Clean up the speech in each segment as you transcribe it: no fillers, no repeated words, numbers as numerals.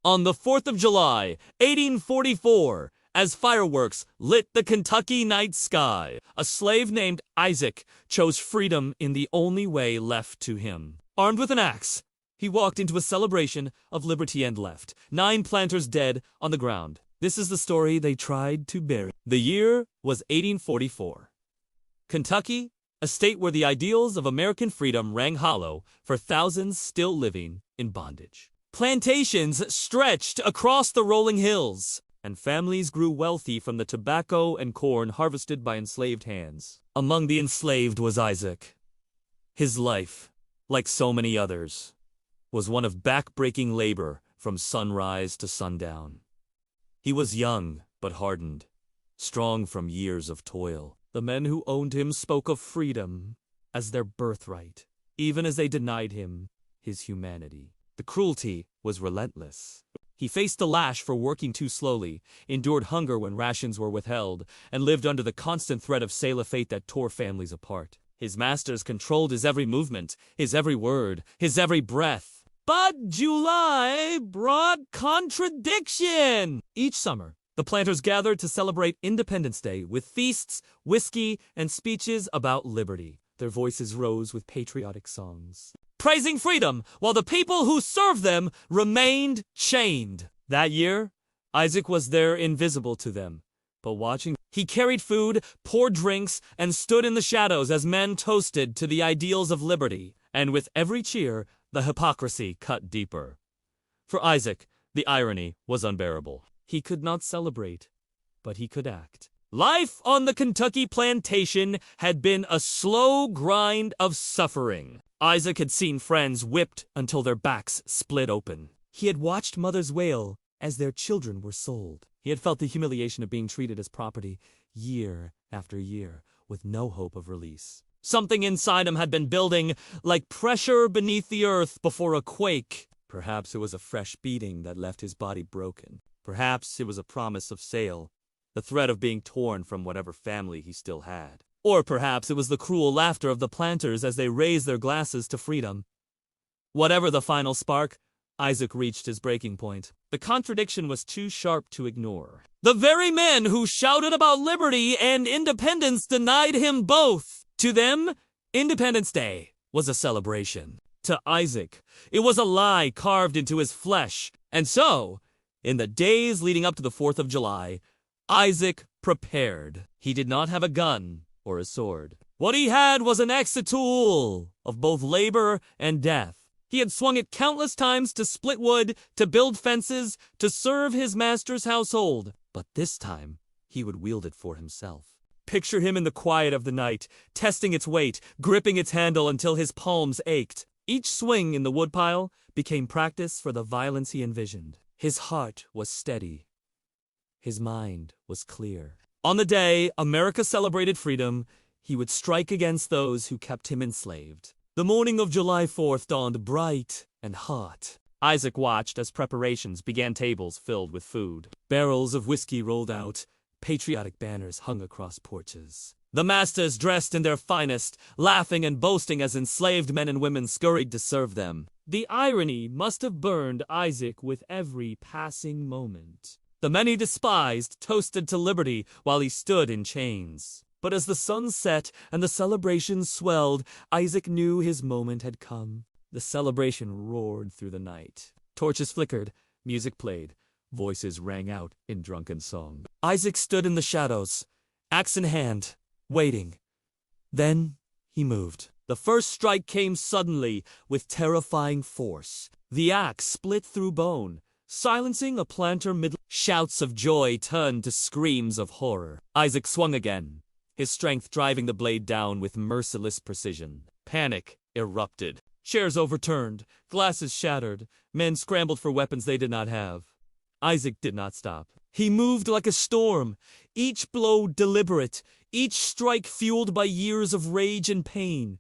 On the 4th of July, 1844, as fireworks lit the Kentucky night sky, a slave named Isaac chose freedom in the only way left to him. Armed with an axe, he walked into a celebration of liberty and left 9 planters dead on the ground. This is the story they tried to bury. The year was 1844. Kentucky, a state where the ideals of American freedom rang hollow for thousands still living in bondage. Plantations stretched across the rolling hills, and families grew wealthy from the tobacco and corn harvested by enslaved hands. Among the enslaved was Isaac. His life, like so many others, was one of back-breaking labor from sunrise to sundown. He was young but hardened, strong from years of toil. The men who owned him spoke of freedom as their birthright, even as they denied him his humanity. The cruelty was relentless. He faced the lash for working too slowly, endured hunger when rations were withheld, and lived under the constant threat of sailor fate that tore families apart. His masters controlled his every movement, his every word, his every breath. But July brought contradiction. Each summer, the planters gathered to celebrate Independence Day with feasts, whiskey, and speeches about liberty. Their voices rose with patriotic songs, praising freedom while the people who served them remained chained. That year, Isaac was there invisible to them, but watching. He carried food, poured drinks, and stood in the shadows as men toasted to the ideals of liberty. And with every cheer, the hypocrisy cut deeper. For Isaac, the irony was unbearable. He could not celebrate, but he could act. Life on the Kentucky plantation had been a slow grind of suffering. Isaac had seen friends whipped until their backs split open. He had watched mothers wail as their children were sold. He had felt the humiliation of being treated as property year after year with no hope of release. Something inside him had been building like pressure beneath the earth before a quake. Perhaps it was a fresh beating that left his body broken. Perhaps it was a promise of sale, the threat of being torn from whatever family he still had. Or perhaps it was the cruel laughter of the planters as they raised their glasses to freedom. Whatever the final spark, Isaac reached his breaking point. The contradiction was too sharp to ignore. The very men who shouted about liberty and independence denied him both. To them, Independence Day was a celebration. To Isaac, it was a lie carved into his flesh. And so, in the days leading up to the 4th of July, Isaac prepared. He did not have a gun or a sword. What he had was an axe, a tool of both labor and death. He had swung it countless times to split wood, to build fences, to serve his master's household. But this time, he would wield it for himself. Picture him in the quiet of the night, testing its weight, gripping its handle until his palms ached. Each swing in the woodpile became practice for the violence he envisioned. His heart was steady. His mind was clear. On the day America celebrated freedom, he would strike against those who kept him enslaved. The morning of July 4th dawned bright and hot. Isaac watched as preparations began. Tables filled with food. Barrels of whiskey rolled out. Patriotic banners hung across porches. The masters dressed in their finest, laughing and boasting as enslaved men and women scurried to serve them. The irony must have burned Isaac with every passing moment. The men he despised toasted to liberty while he stood in chains. But as the sun set and the celebration swelled, Isaac knew his moment had come. The celebration roared through the night. Torches flickered, music played. Voices rang out in drunken song. Isaac stood in the shadows, axe in hand, waiting. Then he moved. The first strike came suddenly, with terrifying force. The axe split through bone, silencing a planter mid. Shouts of joy turned to screams of horror. Isaac swung again, his strength driving the blade down with merciless precision. Panic erupted. Chairs overturned, glasses shattered. Men scrambled for weapons they did not have. Isaac did not stop. He moved like a storm, each blow deliberate, each strike fueled by years of rage and pain.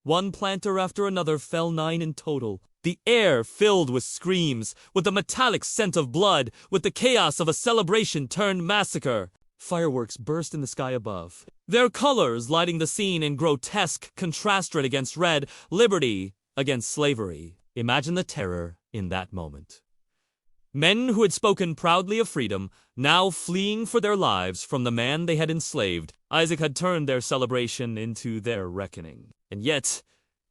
One planter after another fell, 9 in total. The air filled with screams, with the metallic scent of blood, with the chaos of a celebration turned massacre. Fireworks burst in the sky above, their colors lighting the scene in grotesque contrast: red against red, liberty against slavery. Imagine the terror in that moment. Men who had spoken proudly of freedom, now fleeing for their lives from the man they had enslaved, Isaac had turned their celebration into their reckoning. And yet,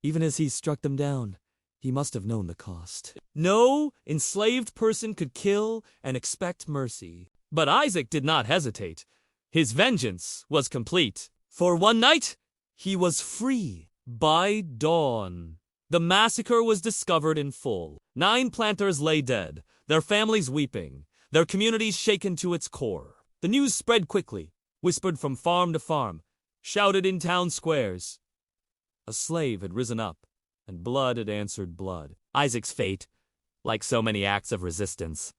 even as he struck them down, he must have known the cost. No enslaved person could kill and expect mercy. But Isaac did not hesitate. His vengeance was complete. For one night, he was free. By dawn, the massacre was discovered in full. 9 planters lay dead, their families weeping, their communities shaken to its core. The news spread quickly, whispered from farm to farm, shouted in town squares. A slave had risen up, and blood had answered blood. Isaac's fate, like so many acts of resistance,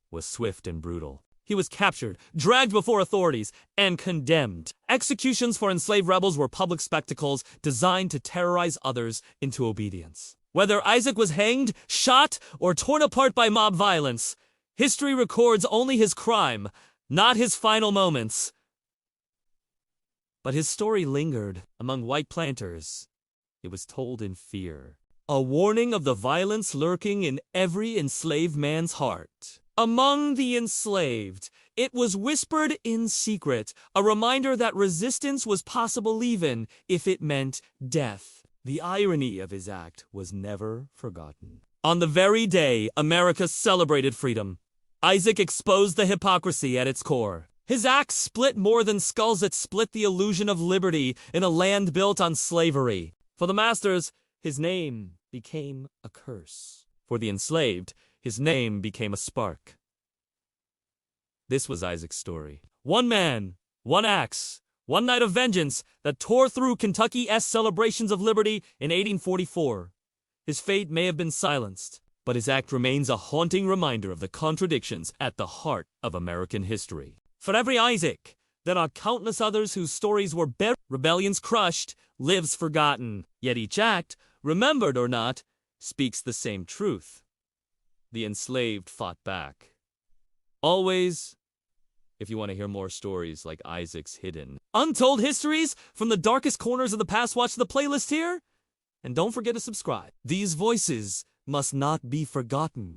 was swift and brutal. He was captured, dragged before authorities, and condemned. Executions for enslaved rebels were public spectacles designed to terrorize others into obedience. Whether Isaac was hanged, shot, or torn apart by mob violence, history records only his crime, not his final moments. But his story lingered among white planters. It was told in fear, a warning of the violence lurking in every enslaved man's heart. Among the enslaved, it was whispered in secret, a reminder that resistance was possible even if it meant death. The irony of his act was never forgotten. On the very day America celebrated freedom, Isaac exposed the hypocrisy at its core. His axe split more than skulls. It split the illusion of liberty in a land built on slavery. For the masters, his name became a curse. For the enslaved, his name became a spark. This was Isaac's story. One man, one axe, one night of vengeance that tore through Kentucky's celebrations of liberty in 1844. His fate may have been silenced, but his act remains a haunting reminder of the contradictions at the heart of American history. For every Isaac, there are countless others whose stories were buried, rebellions crushed, lives forgotten. Yet each act, remembered or not, speaks the same truth. The enslaved fought back. Always, if you want to hear more stories like Isaac's hidden, untold histories from the darkest corners of the past, watch the playlist here. And don't forget to subscribe. These voices must not be forgotten.